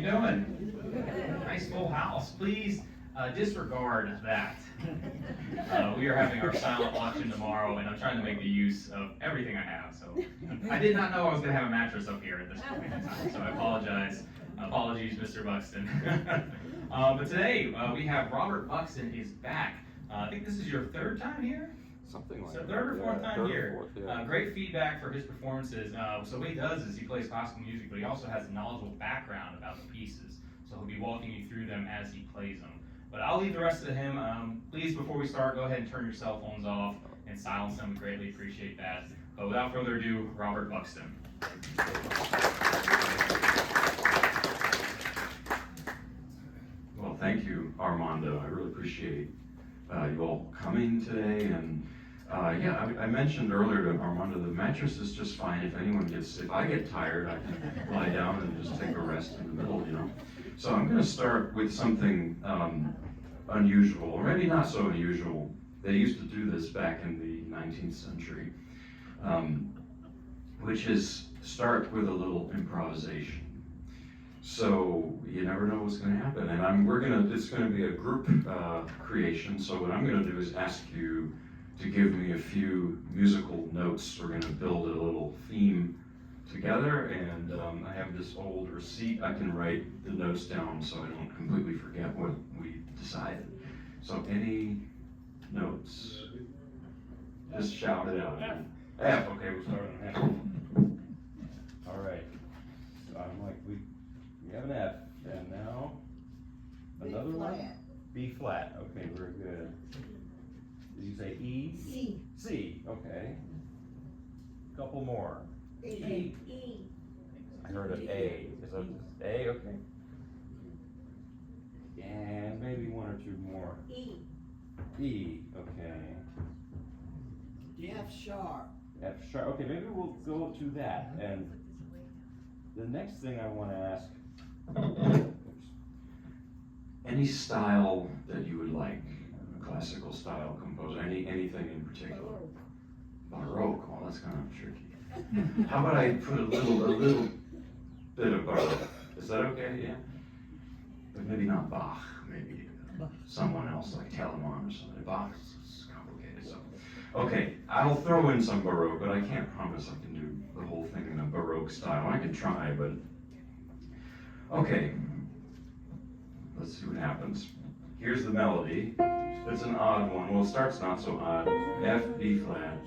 How you doing? Nice full house. Please disregard that. We are having our silent auction tomorrow, and I'm trying to make the use of everything I have. So I did not know I was going to have a mattress up here at this point in time. So I apologize. Apologies, Mr. Buxton. But today we have Robert Buxton is back. I think this is your third time here. Something like So that. third or fourth time here. Fourth, yeah. Great feedback for his performances. So what he does is he plays classical music, but he also has a knowledgeable background about the pieces. So he'll be walking you through them as he plays them. But I'll leave the rest to him. Please, before we start, go ahead and turn your cell phones off and silence them. We greatly appreciate that. But without further ado, Robert Buxton. Well, thank you, Armando. I really appreciate you all coming today. And I mentioned earlier to Armando, the mattress is just fine. If I get tired, I can lie down and just take a rest in the middle, you know. So I'm going to start with something unusual, or maybe not so unusual. They used to do this back in the 19th century, which is start with a little improvisation. So you never know what's going to happen, and it's going to be a group creation. So what I'm going to do is ask you to give me a few musical notes. We're going to build a little theme together, and I have this old receipt. I can write the notes down so I don't completely forget what we decided. So any notes? Just shout it out. F. Okay, we'll start on F. All right. So I'm like, we have an F, and now another one? B flat. Okay, very good. Did you say E? C. C. Okay. Couple more. E. I heard an A. Is that A? Okay. And maybe one or two more. E. E. Okay. F sharp. F sharp. Okay, maybe we'll go to that. And the next thing I want to ask, any style that you would like, a classical style composer, anything in particular? Baroque. Oh, that's kind of tricky. How about I put a little bit of Baroque? Is that okay? Yeah. But maybe not Bach. Maybe someone else like Telemann or something. Bach is complicated. So, okay, I'll throw in some Baroque, but I can't promise I can do the whole thing in a Baroque style. I can try, but okay. Let's see what happens. Here's the melody. It's an odd one. Well, it starts not so odd. F, B flat,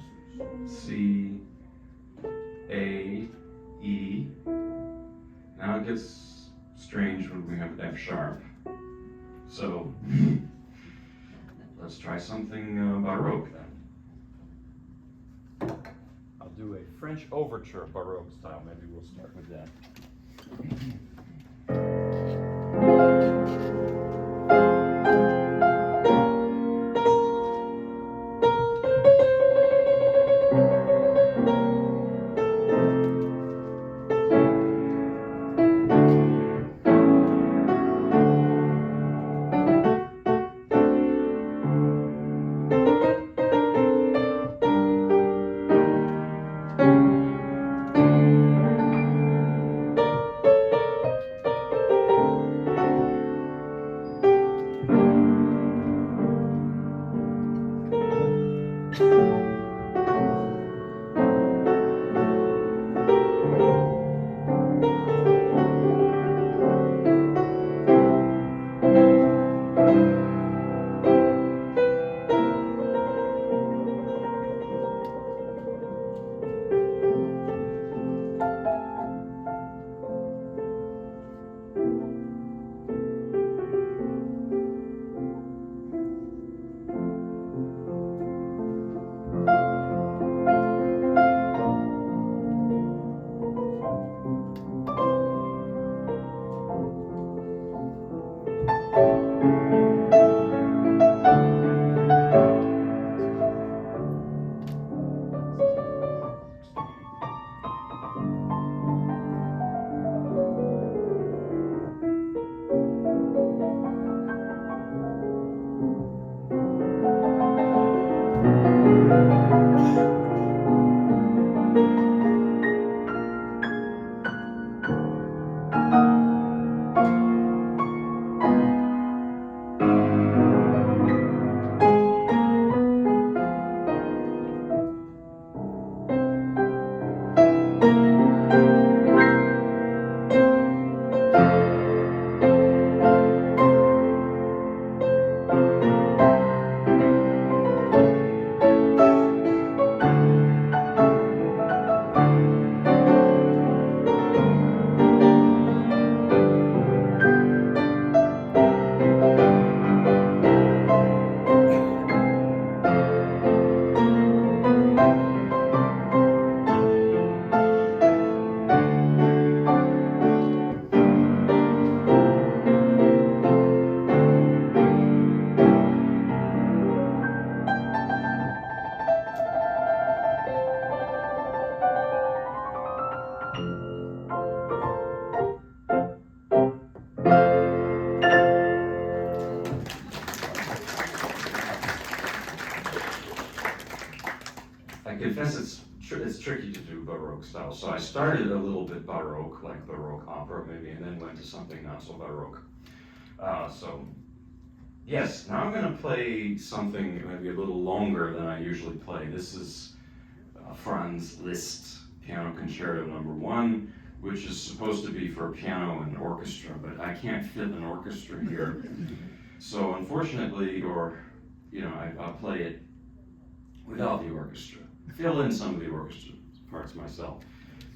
C, A, E. Now it gets strange when we have F sharp. So let's try something Baroque then. I'll do a French overture Baroque style. Maybe we'll start with that. confess it's tricky to do Baroque style. So I started a little bit Baroque, like Baroque opera maybe, and then went to something not so Baroque. So yes, now I'm gonna play something maybe a little longer than I usually play. This is Franz Liszt Piano Concerto No. 1, which is supposed to be for piano and orchestra, but I can't fit an orchestra here. So unfortunately, I'll play it without the orchestra. Fill in some of the orchestra parts myself.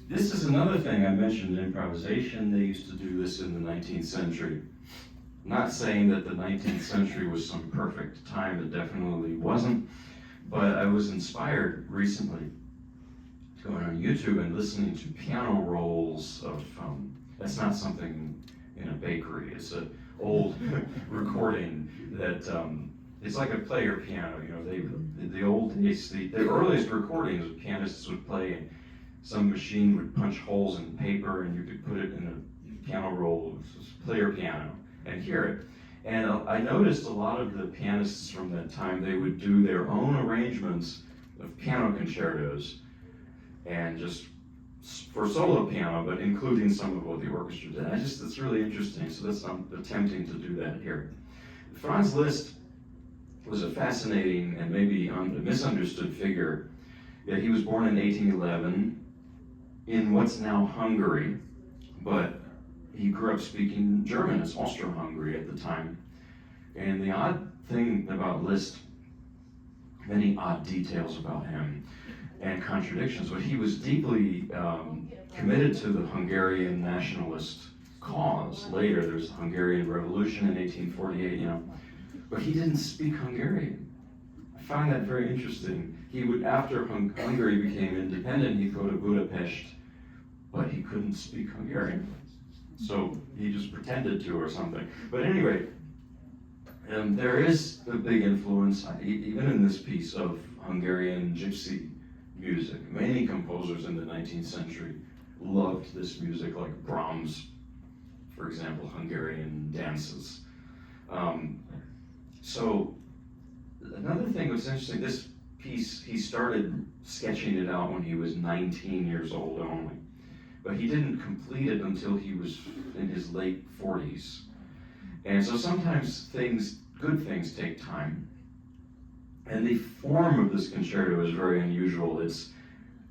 This is another thing I mentioned in improvisation. They used to do this in the 19th century. Not saying that the 19th century was some perfect time, it definitely wasn't, but I was inspired recently going on YouTube and listening to piano rolls of, that's not something in a bakery, it's an old recording that, it's like a player piano, the old days, the earliest recordings pianists would play and some machine would punch holes in paper and you could put it in a piano roll, player piano, and hear it. And I noticed a lot of the pianists from that time, they would do their own arrangements of piano concertos and just for solo piano, but including some of what the orchestra did. It's really interesting, so I'm attempting to do that here. Franz Liszt was a fascinating and maybe a misunderstood figure. Yeah, he was born in 1811 in what's now Hungary, but he grew up speaking German. It's Austro-Hungary at the time. And the odd thing about Liszt, many odd details about him and contradictions, but he was deeply committed to the Hungarian nationalist cause. Later, there's the Hungarian Revolution in 1848, but he didn't speak Hungarian. I find that very interesting. He would, after Hungary became independent, he'd go to Budapest, but he couldn't speak Hungarian. So he just pretended to or something. But anyway, there is a big influence, even in this piece, of Hungarian gypsy music. Many composers in the 19th century loved this music, like Brahms, for example, Hungarian dances. So another thing that's interesting, this piece, he started sketching it out when he was 19 years old only. But he didn't complete it until he was in his late 40s. And so sometimes good things take time. And the form of this concerto is very unusual. It's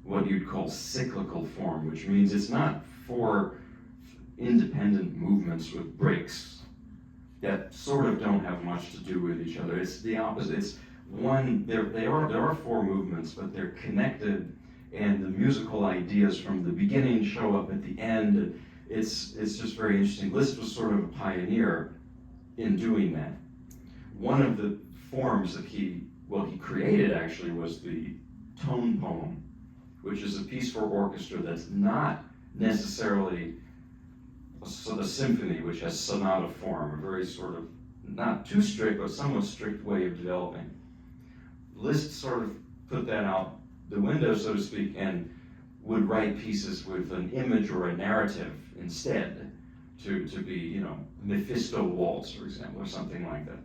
what you'd call cyclical form, which means it's not 4 independent movements with breaks that sort of don't have much to do with each other. It's the opposite. It's one, there are 4 movements, but they're connected, and the musical ideas from the beginning show up at the end. It's just very interesting. Liszt was sort of a pioneer in doing that. One of the forms that he created actually was the tone poem, which is a piece for orchestra that's not necessarily a symphony, which has sonata form, a very sort of, not too strict, but somewhat strict way of developing. Liszt sort of put that out the window, so to speak, and would write pieces with an image or a narrative instead, to be, Mephisto Waltz, for example, or something like that.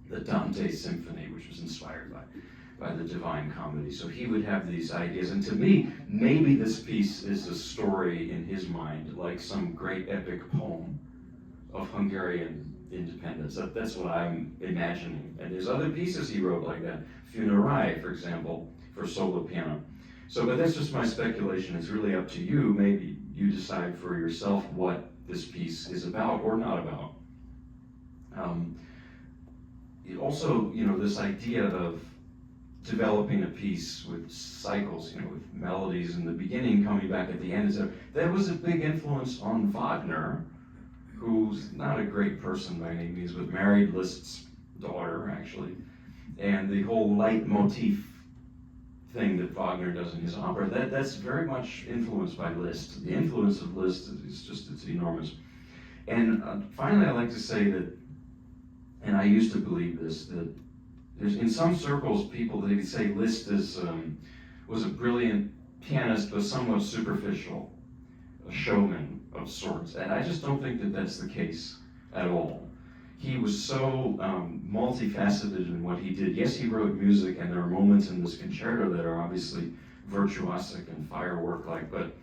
The Dante Symphony, which was inspired by the Divine Comedy. So he would have these ideas, and to me, maybe this piece is a story in his mind, like some great epic poem of Hungarian independence. That's what I'm imagining. And there's other pieces he wrote like that. Funerai, for example, for solo piano. So, but that's just my speculation. It's really up to you. Maybe you decide for yourself what this piece is about or not about. Also, this idea of developing a piece with cycles, with melodies in the beginning coming back at the end, that was a big influence on Wagner, who's not a great person by any means, but married Liszt's daughter, actually. And the whole leitmotif thing that Wagner does in his opera, that's very much influenced by Liszt. The influence of Liszt it's enormous. And finally, I like to say that, and I used to believe this, that there's, in some circles, people, they say Liszt was a brilliant pianist, but somewhat superficial, a showman of sorts. And I just don't think that that's the case at all. he was so multifaceted in what he did. Yes, he wrote music, and there are moments in this concerto that are obviously virtuosic and firework-like, but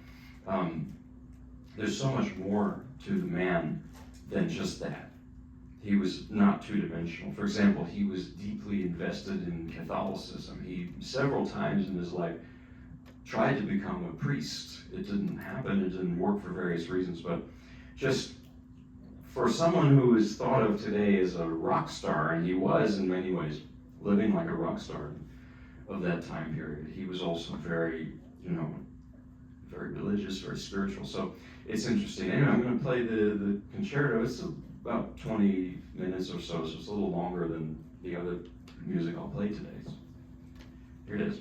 there's so much more to the man than just that. He was not two-dimensional. For example, he was deeply invested in Catholicism. He, several times in his life, tried to become a priest. It didn't happen, it didn't work for various reasons, but just for someone who is thought of today as a rock star, and he was in many ways living like a rock star of that time period, he was also very, very religious, very spiritual. So it's interesting. Anyway, I'm going to play the concerto. It's about 20 minutes or so it's a little longer than the other music I'll play today. So here it is.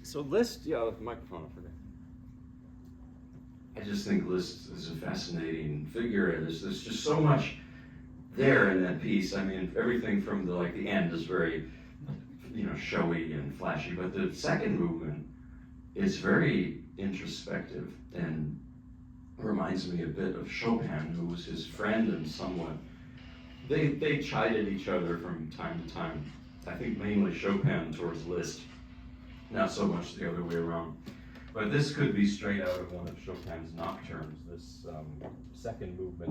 So Liszt, yeah, microphone, I forgot. I just think Liszt is a fascinating figure. There's just so much there in that piece. I mean, everything from the end is very, showy and flashy, but the second movement is very introspective and reminds me a bit of Chopin, who was his friend and somewhat. They chided each other from time to time. I think mainly Chopin towards Liszt, not so much the other way around. But this could be straight out of one of Chopin's nocturnes, this second movement.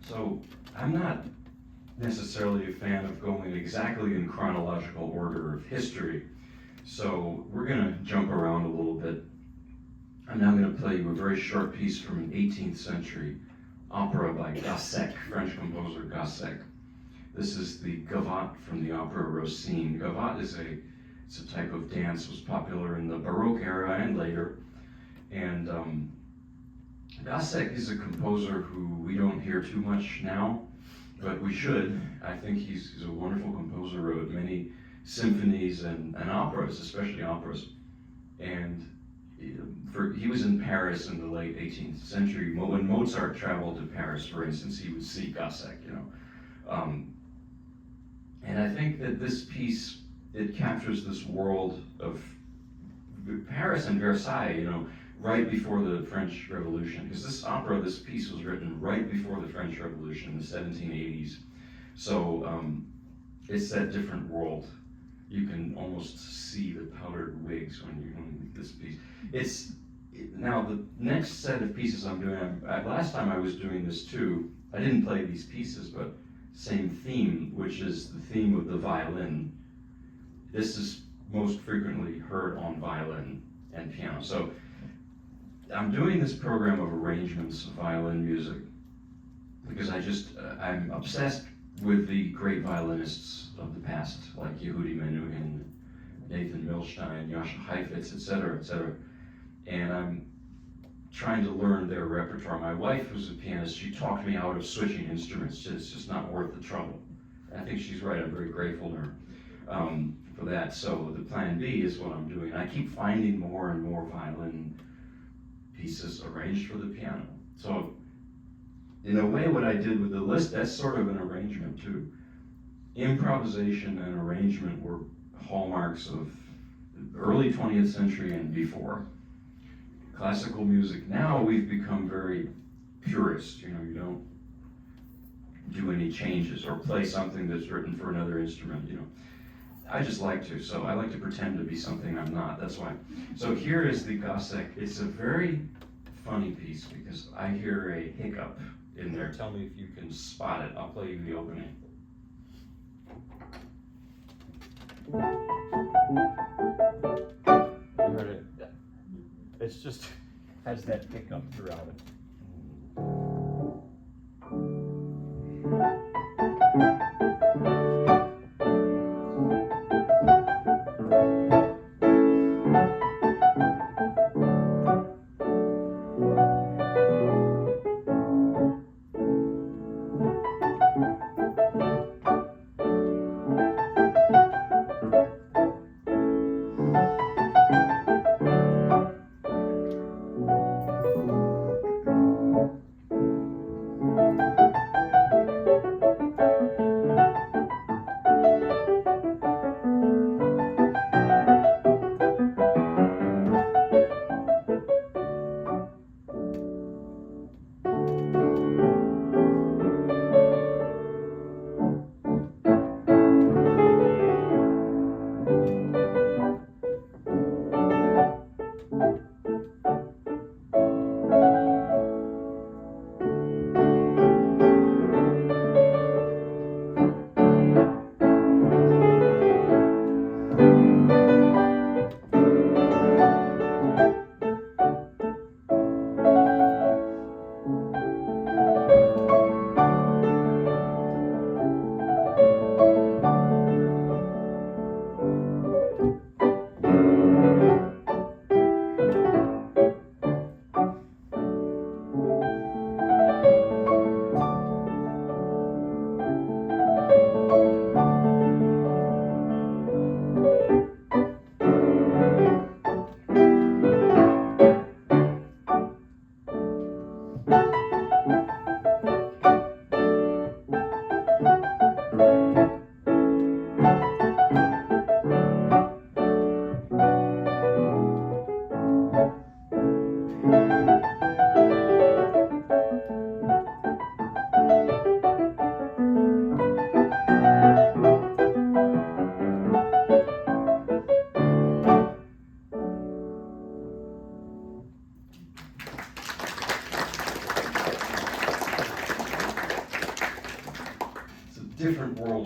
So I'm not necessarily a fan of going exactly in chronological order of history. So we're going to jump around a little bit. I'm now going to play you a very short piece from an 18th century opera by Gassec, French composer Gassec. This is the gavotte from the opera Rosine. Gavotte is it's a type of dance, was popular in the Baroque era and later. And Gassec is a composer who we don't hear too much now, but we should. I think he's a wonderful composer, wrote many symphonies and operas, especially operas. And he was in Paris in the late 18th century. When Mozart traveled to Paris, for instance, he would see Gassec, and I think that this piece, it captures this world of Paris and Versailles, right before the French Revolution. Because this piece was written right before the French Revolution in the 1780s. So it's that different world. You can almost see the powdered wigs when you this piece. Now the next set of pieces I'm doing, last time I was doing this too, I didn't play these pieces, but same theme, which is the theme of the violin. This is most frequently heard on violin and piano. So I'm doing this program of arrangements of violin music because I'm obsessed with the great violinists of the past, like Yehudi Menuhin, Nathan Milstein, Jascha Heifetz, etc., etc. And I'm trying to learn their repertoire. My wife was a pianist. She talked me out of switching instruments. It's just not worth the trouble. I think she's right. I'm very grateful to her for that. So the plan B is what I'm doing. I keep finding more and more violin pieces arranged for the piano. So in a way, what I did with the Liszt, that's sort of an arrangement too. Improvisation and arrangement were hallmarks of early 20th century and before. Classical music, now we've become very purist. You don't do any changes or play something that's written for another instrument. I just like to, so I like to pretend to be something I'm not. That's why. So here is the Gassec. It's a very funny piece because I hear a hiccup in there. Tell me if you can spot it. I'll play you the opening. You heard it? Yeah. It's just has that hiccup throughout it.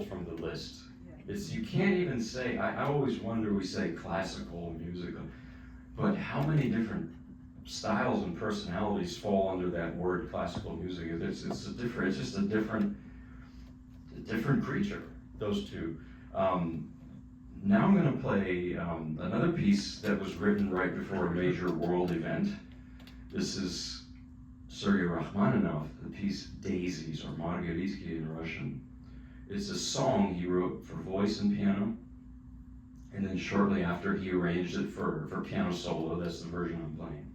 pulled from the list. You can't even say, I always wonder, we say classical, musical, but how many different styles and personalities fall under that word classical music? It's just a different creature, those two. Now I'm going to play another piece that was written right before a major world event. This is Sergei Rachmaninoff, the piece Daisies, or Margaritki in Russian. It's a song he wrote for voice and piano, and then shortly after he arranged it for piano solo. That's the version I'm playing.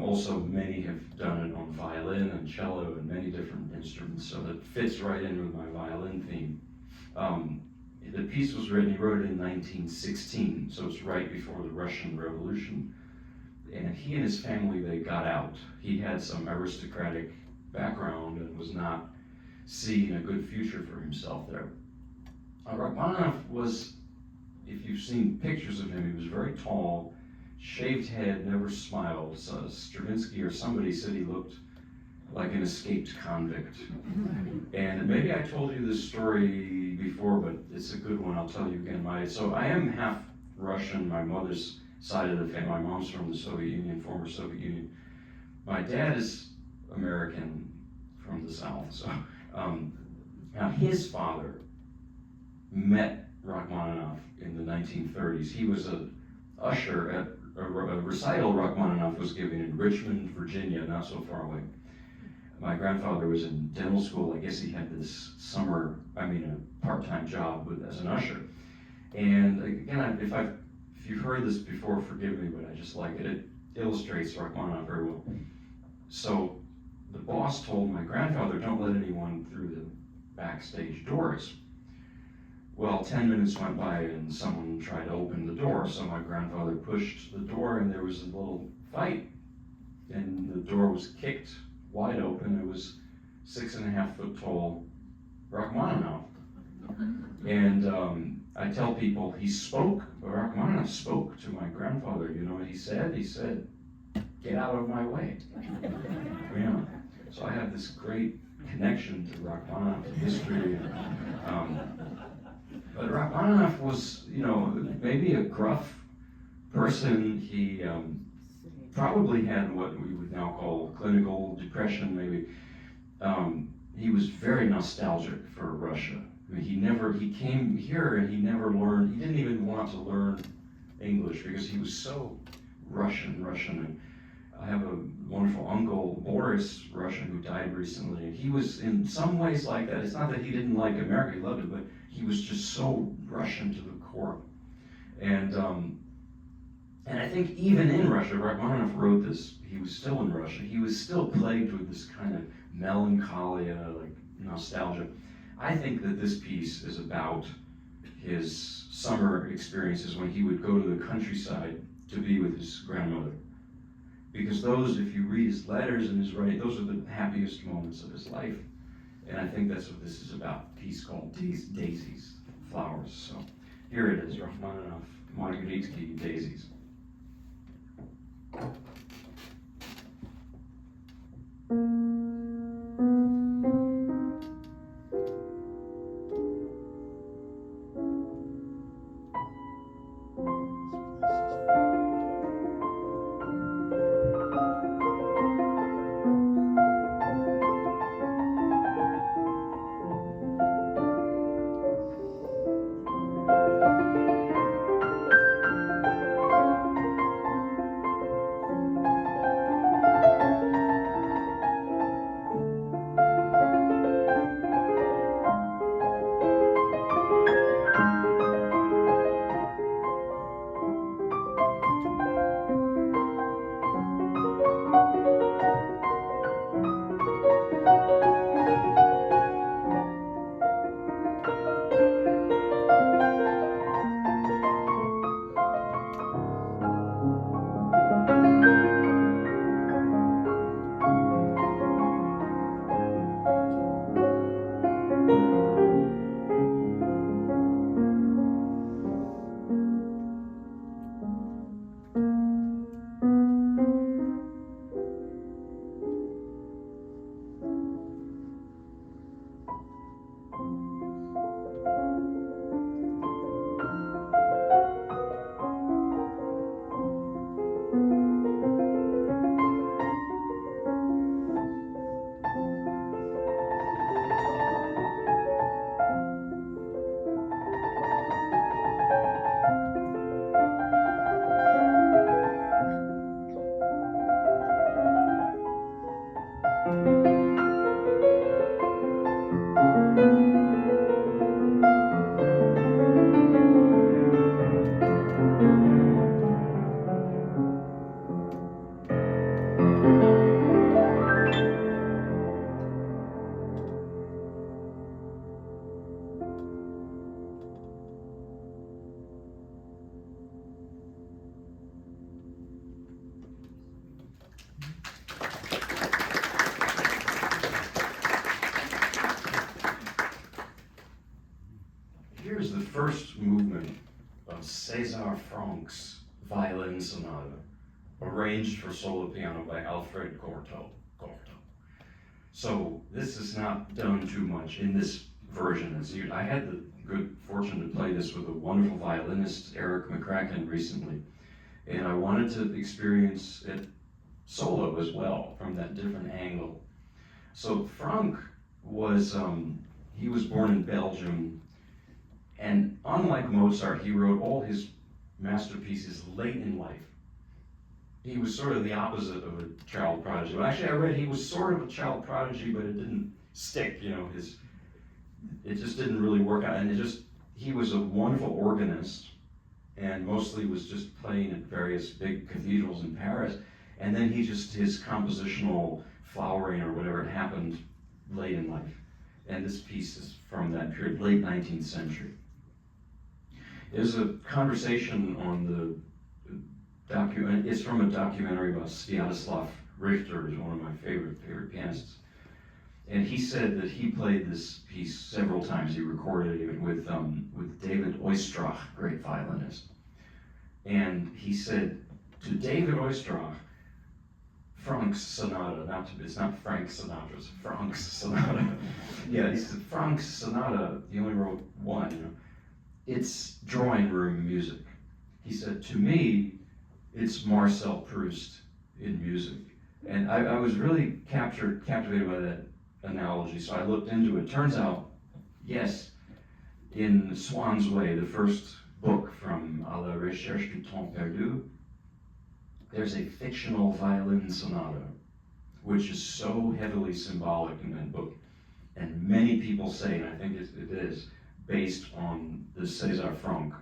Also, many have done it on violin and cello and many different instruments, so that fits right in with my violin theme. The piece was written, he wrote it in 1916, so it's right before the Russian Revolution. And he and his family, they got out. He had some aristocratic background and was not seeing a good future for himself there. Rachmaninoff was, if you've seen pictures of him, he was very tall, shaved head, never smiled. So Stravinsky or somebody said he looked like an escaped convict. And maybe I told you this story before, but it's a good one. I'll tell you again. So I am half Russian. My mother's side of the family. My mom's from the Soviet Union, former Soviet Union. My dad is American from the South. So now his father met Rachmaninoff in the 1930s. He was an usher at a recital Rachmaninoff was giving in Richmond, Virginia, not so far away. My grandfather was in dental school. I guess he had this a part-time job as an usher. And again, if you've heard this before, forgive me, but I just like it. It illustrates Rachmaninoff very well. So the boss told my grandfather, don't let anyone through the backstage doors. Well, 10 minutes went by and someone tried to open the door, so my grandfather pushed the door and there was a little fight. And the door was kicked wide open. It was 6.5 foot tall Rachmaninoff. And I tell people, Rachmaninoff spoke to my grandfather. You know what he said? He said, get out of my way. Yeah. So I have this great connection to Rachmaninoff, to history. But Rachmaninoff was, maybe a gruff person. He probably had what we would now call clinical depression, maybe. He was very nostalgic for Russia. I mean, he came here and he never learned, he didn't even want to learn English because he was so Russian. And I have a wonderful uncle, Boris, Russian, who died recently. And he was in some ways like that. It's not that he didn't like America, he loved it, but he was just so Russian to the core. And I think even in Russia, Rachmaninoff wrote this, he was still in Russia, he was still plagued with this kind of melancholia, like nostalgia. I think that this piece is about his summer experiences when he would go to the countryside to be with his grandmother. Because those, if you read his letters and his writing, those are the happiest moments of his life. And I think that's what this is about, a piece called Daisies, Flowers. So here it is, Rachmaninoff, Margaritki, Daisies. Here's the first movement of César Franck's Violin Sonata, arranged for solo piano by Alfred Cortot. So this is not done too much in this version. I had the good fortune to play this with a wonderful violinist, Eric McCracken, recently, and I wanted to experience it solo as well from that different angle. So Franck was he was born in Belgium, and unlike Mozart, he wrote all his masterpieces late in life. He was sort of the opposite of a child prodigy. Well, actually, I read he was sort of a child prodigy, but it didn't stick. It just didn't really work out. And he was a wonderful organist, and mostly was just playing at various big cathedrals in Paris. And then his compositional flowering or whatever happened late in life. And this piece is from that period, late 19th century. There's a conversation on the document. It's from a documentary about Sviatoslav Richter, who's one of my favorite pianists. And he said that he played this piece several times. He recorded it with David Oistrakh, great violinist. And he said to David Oistrakh, Franck's sonata, it's not Frank Sinatra's, Franck's sonata. Yeah, he said Franck's sonata, he only wrote one, it's drawing room music. He said, to me, it's Marcel Proust in music. And I was really captivated by that analogy, so I looked into it. Turns out, yes, in Swann's Way, the first book from À la recherche du temps perdu, there's a fictional violin sonata, which is so heavily symbolic in that book. And many people say, and I think it is, based on the César Franck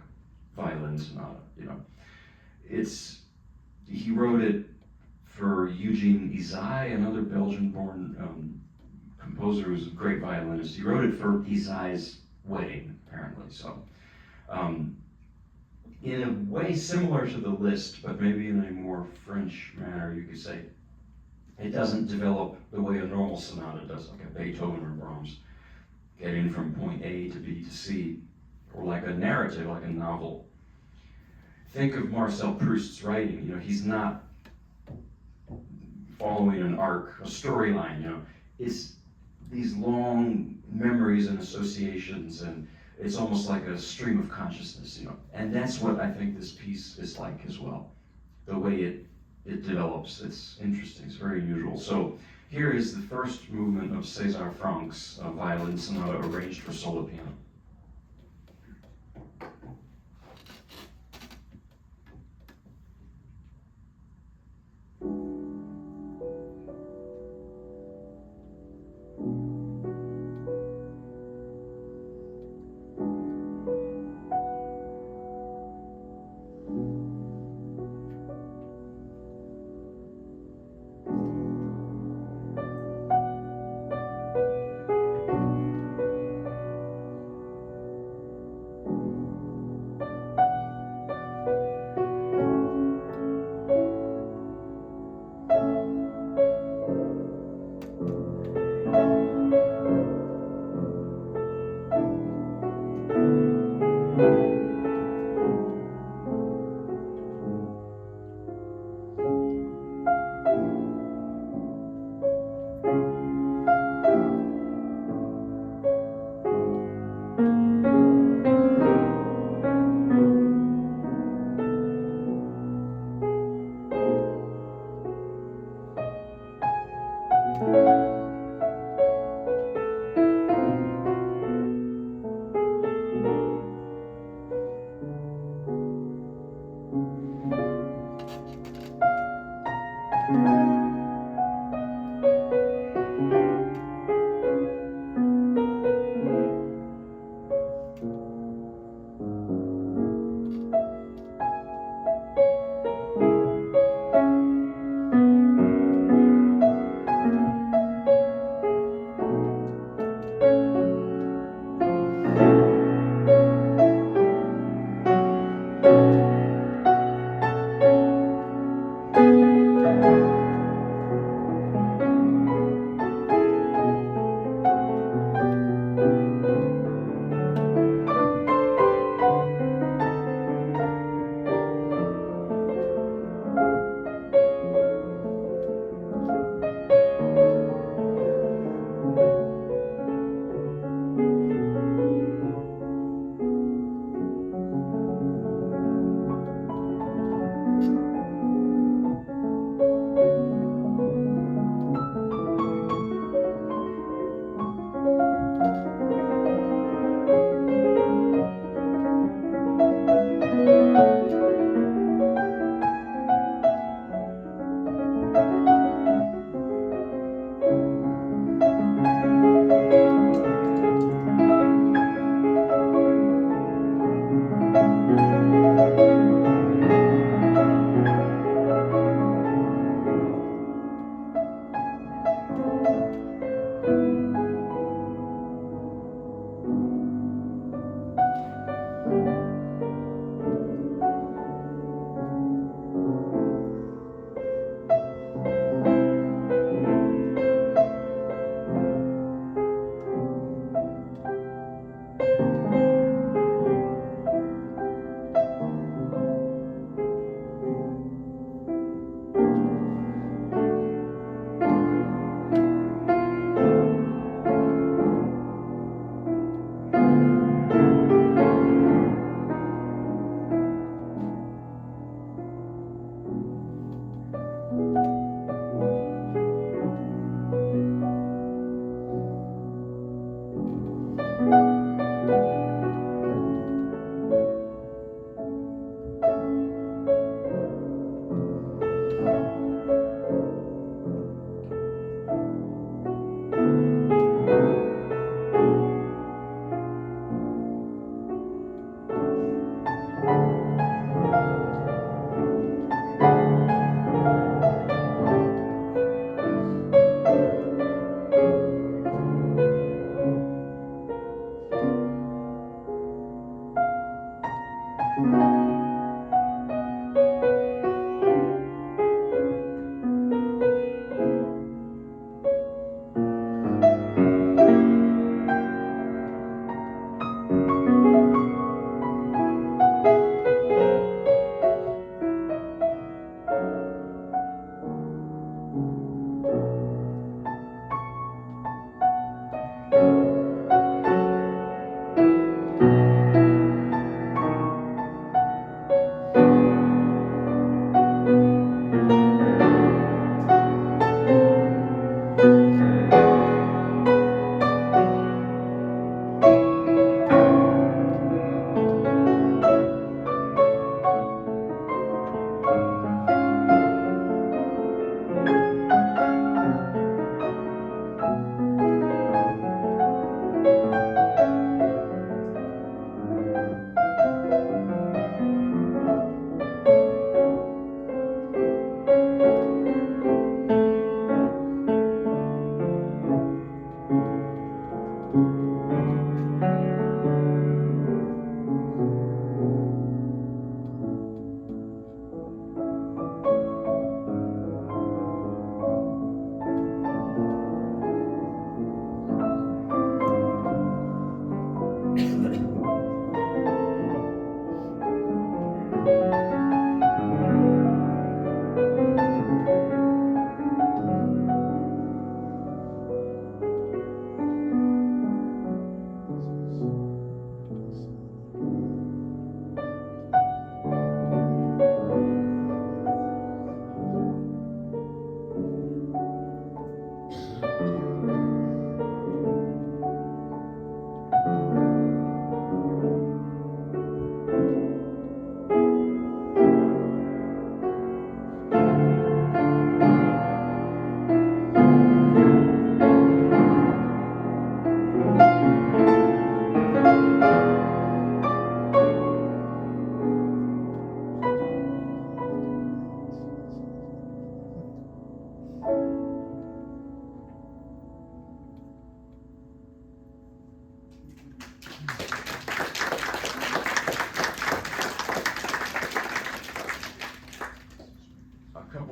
violin sonata. He wrote it for Eugene Ysaÿe, another Belgian-born composer who's a great violinist. He wrote it for Ysaÿe's wedding, apparently. So, in a way similar to the Liszt, but maybe in a more French manner, you could say, it doesn't develop the way a normal sonata does, like a Beethoven or Brahms, getting from point A to B to C, or like a narrative, like a novel. Think of Marcel Proust's writing. He's not following an arc, a storyline. It's these long memories and associations, and it's almost like a stream of consciousness. And that's what I think this piece is like as well. The way it develops, it's interesting. It's very unusual. So here is the first movement of César Franck's violin sonata arranged for solo piano.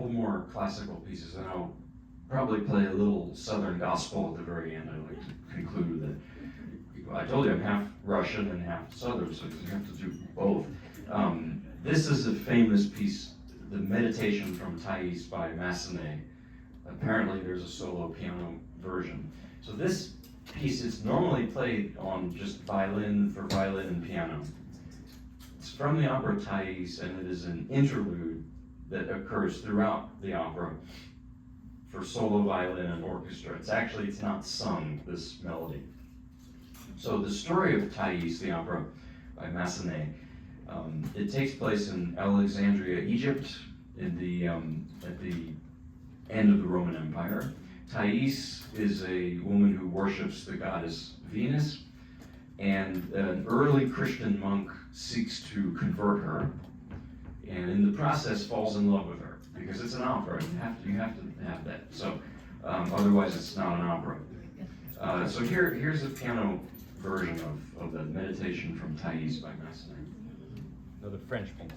couple more classical pieces, and I'll probably play a little Southern gospel at the very end. I'd like to conclude with it. I told you I'm half Russian and half Southern, so you have to do both. This is a famous piece, the Meditation from Thais by Massenet. Apparently there's a solo piano version. So this piece is normally played on just violin for violin and piano. It's from the opera Thais, and it is an interlude that occurs throughout the opera for solo violin and orchestra. It's not sung, this melody. So the story of Thais, the opera by Massenet, it takes place in Alexandria, Egypt, at the end of the Roman Empire. Thais is a woman who worships the goddess Venus, and an early Christian monk seeks to convert her, and in the process falls in love with her, because it's an opera. You have to have that. So otherwise, it's not an opera. So here's a piano version of the Meditation from Thais by Massenet. Another French piece.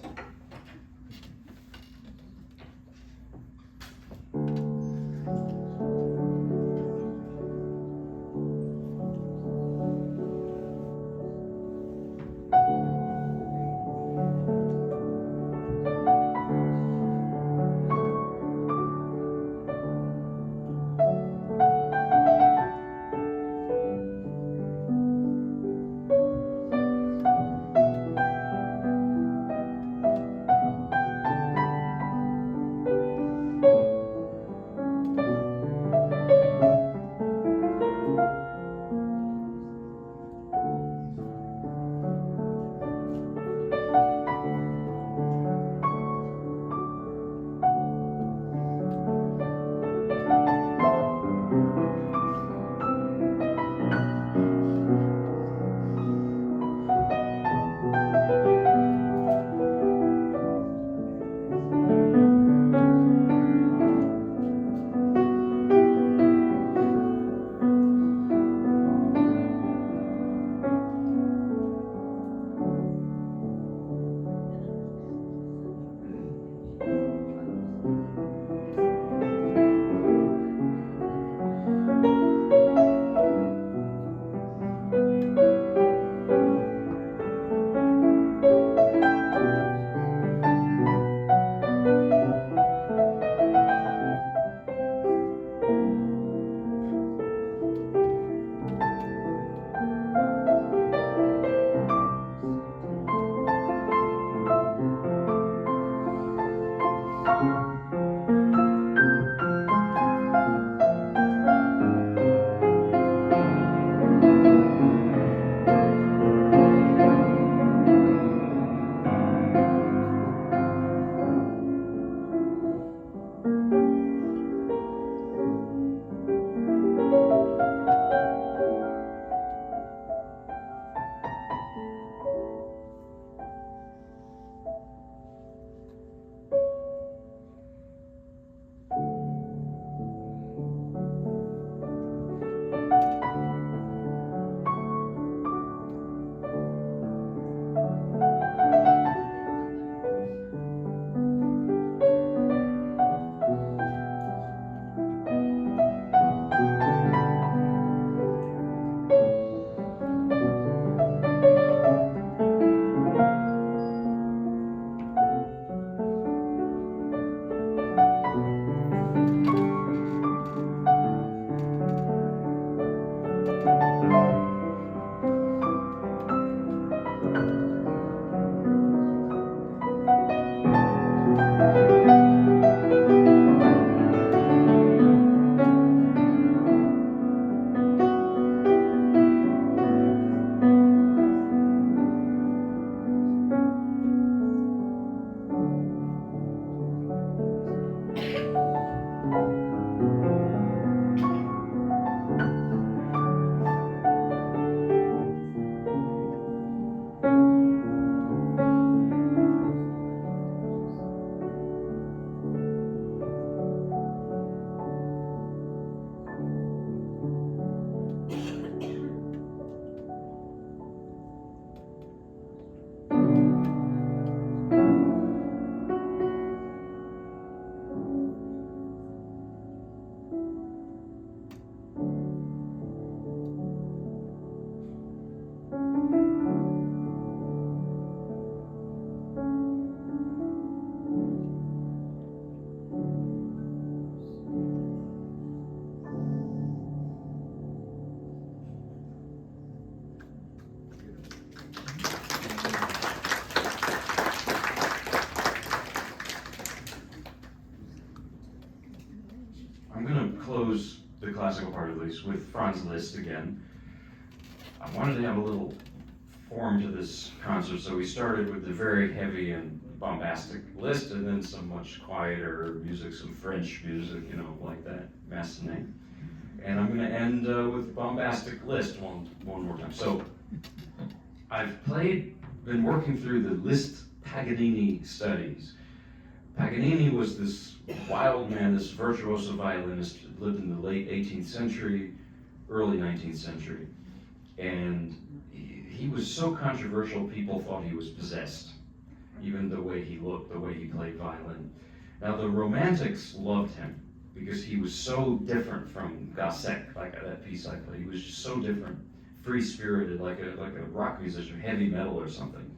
close the classical part at least with Franz Liszt again. I wanted to have a little form to this concert, so we started with the very heavy and bombastic Liszt, and then some much quieter music, some French music, you know, like that, Massenet. And I'm going to end with bombastic Liszt one more time. So I've been working through the Liszt Paganini studies. Paganini was this wild man, this virtuoso violinist, lived in the late 18th century, early 19th century. And he was so controversial, people thought he was possessed. Even the way he looked, the way he played violin. Now the Romantics loved him because he was so different from Gossec, like that piece I played. He was just so different, free-spirited, like a rock musician, heavy metal or something.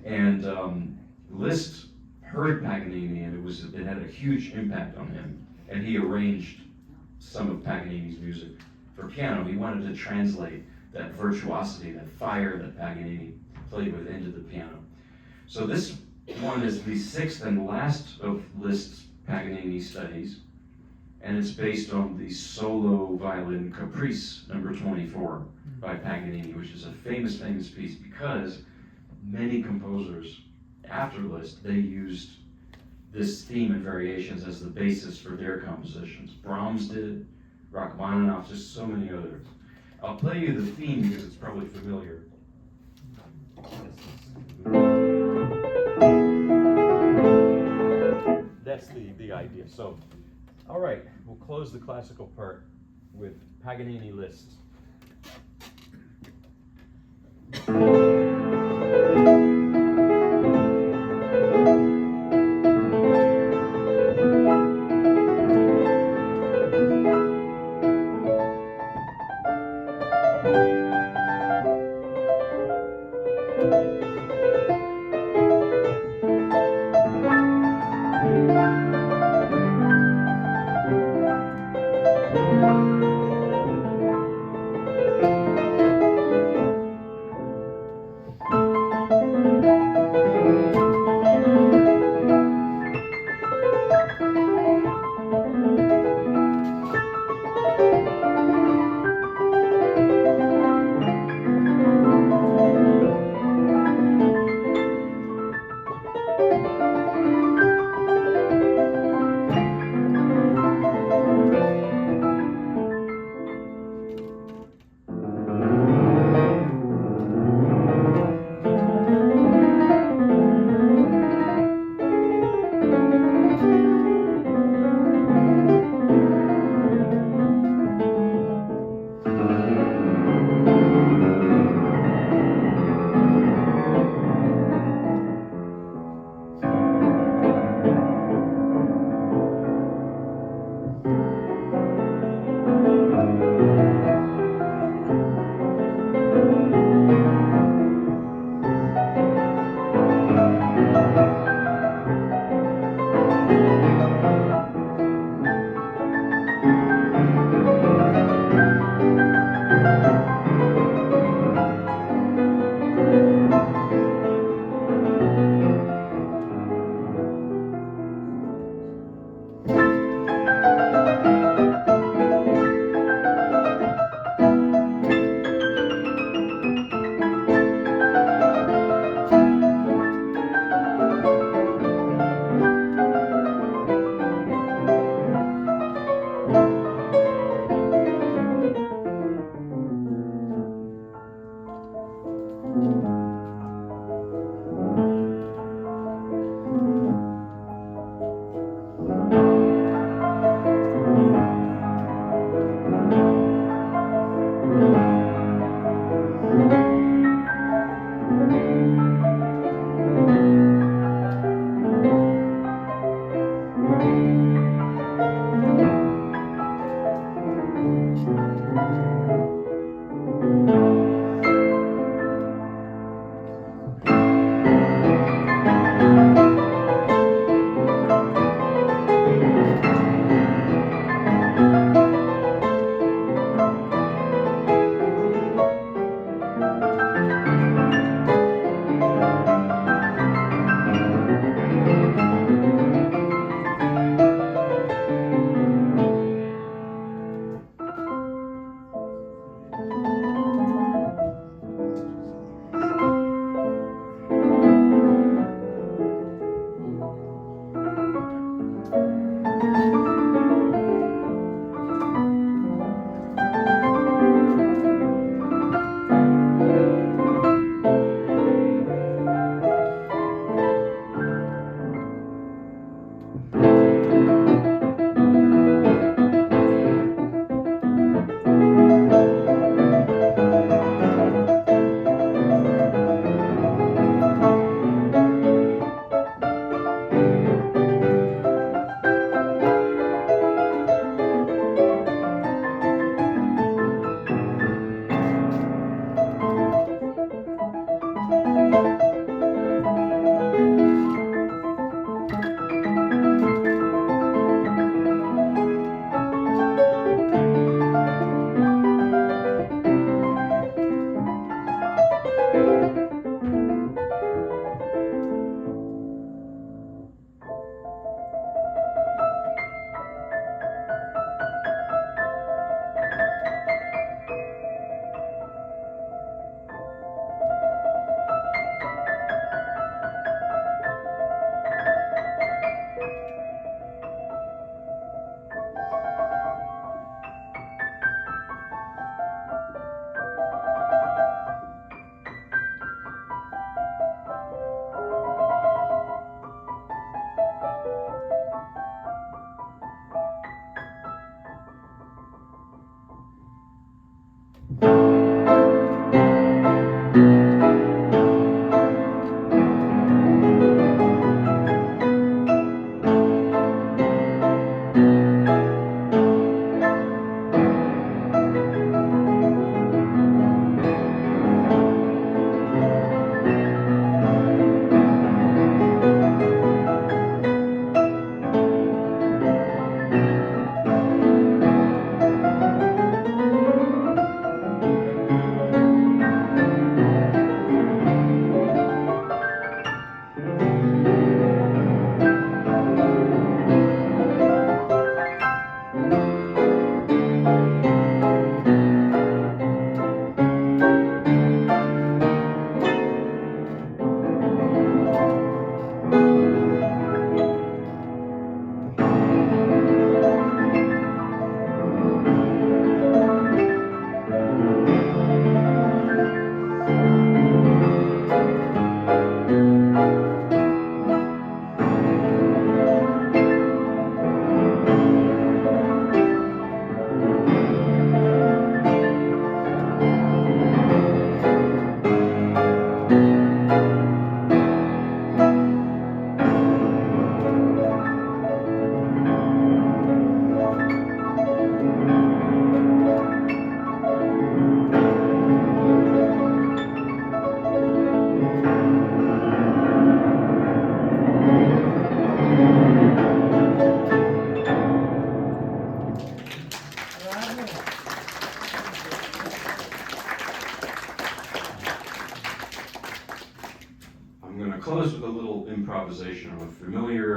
And Liszt heard Paganini, and it had a huge impact on him. And he arranged some of Paganini's music for piano. He wanted to translate that virtuosity, that fire that Paganini played with into the piano. So this one is the sixth and last of Liszt's Paganini studies, and it's based on the solo violin Caprice number 24 by Paganini, which is a famous piece because many composers after Liszt, they used this theme and variations as the basis for their compositions. Brahms did, Rachmaninoff, just so many others. I'll play you the theme because it's probably familiar. That's the idea. So, all right, we'll close the classical part with Paganini Liszt.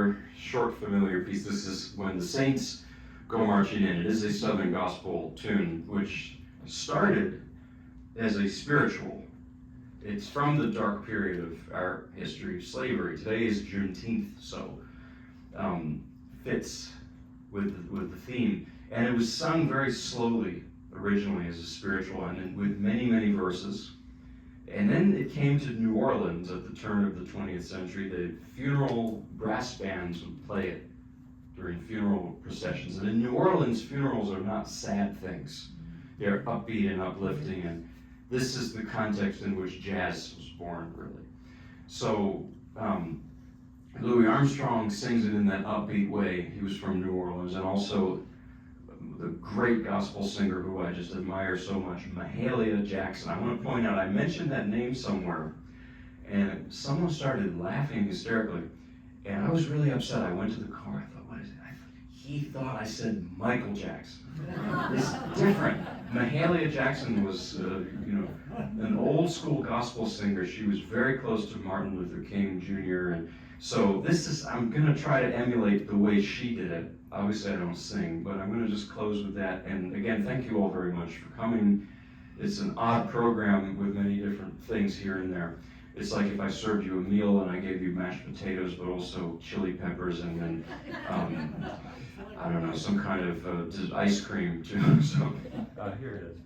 another short familiar piece. This is When the Saints Go Marching In. It is a Southern gospel tune, which started as a spiritual. It's from the dark period of our history of slavery. Today is Juneteenth, so fits with the theme. And it was sung very slowly originally as a spiritual, and with many, many verses. And then it came to New Orleans at the turn of the 20th century. The funeral brass bands would play it during funeral processions. And in New Orleans, funerals are not sad things. They're upbeat and uplifting, and this is the context in which jazz was born, really. So Louis Armstrong sings it in that upbeat way. He was from New Orleans, and also the great gospel singer who I just admire so much, Mahalia Jackson. I want to point out, I mentioned that name somewhere, and someone started laughing hysterically, and I was really upset. I went to the car, I thought, what is it? He thought I said Michael Jackson. It's different. Mahalia Jackson was, an old school gospel singer. She was very close to Martin Luther King Jr. And so I'm gonna try to emulate the way she did it. Obviously I don't sing, but I'm gonna just close with that. And again, thank you all very much for coming. It's an odd program with many different things here and there. It's like if I served you a meal and I gave you mashed potatoes, but also chili peppers and then, I don't know, some kind of ice cream too. So Here it is.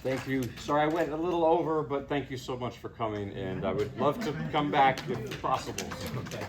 Thank you. Sorry I went a little over, but thank you so much for coming, and I would love to come back if possible. Okay.